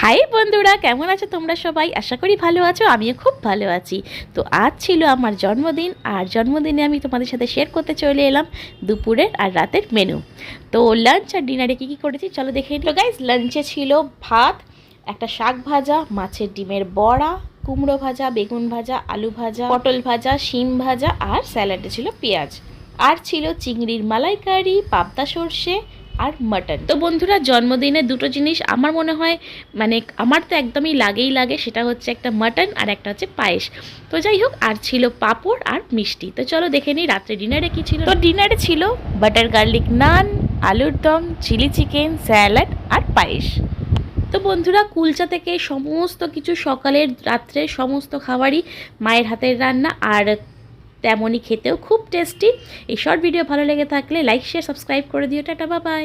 High বন্ধুরা, কেমন আছো তোমরা সবাই? আশা করি ভালো আছো, আমিও খুব ভালো আছি। তো আজ ছিল আমার জন্মদিন, আর জন্মদিনে আমি তোমাদের সাথে শেয়ার করতে চলে এলাম দুপুরের আর রাতের মেনু। তো লাঞ্চ আর ডিনারে কী কী করেছি চলো দেখে নিই। তো গাইস, লাঞ্চে ছিল ভাত, একটা শাক ভাজা, মাছের ডিমের বড়া, কুমড়ো ভাজা, বেগুন ভাজা, আলু ভাজা, পটল ভাজা, শিম ভাজা, আর স্যালাডে ছিল পেঁয়াজ। আর ছিল চিংড়ির মালাইকারি, পাবদা সর্ষে আর মাটন। তো বন্ধুরা, জন্মদিনে দুটো জিনিস আমার মনে হয় মানে আমার তো একদমই লাগে, সেটা হচ্ছে একটা মাটন আর একটা হচ্ছে পায়েস। তো যাই হোক, আর ছিল পাঁপড় আর মিষ্টি। তো চলো দেখে নিই রাত্রে ডিনারে কী ছিল। তো ডিনারে ছিল বাটার গার্লিক নান, আলুর দম, চিলি চিকেন, স্যালাড আর পায়েস। তো বন্ধুরা, কুলচা থেকে সমস্ত কিছু, সকালের রাত্রে সমস্ত খাবারই মায়ের হাতের রান্না, আর তেমনই খেতেও খুব টেস্টি। এই শর্ট ভিডিও ভালো লেগে থাকলে লাইক, শেয়ার, সাবস্ক্রাইব করে দিও। Tata, bye bye.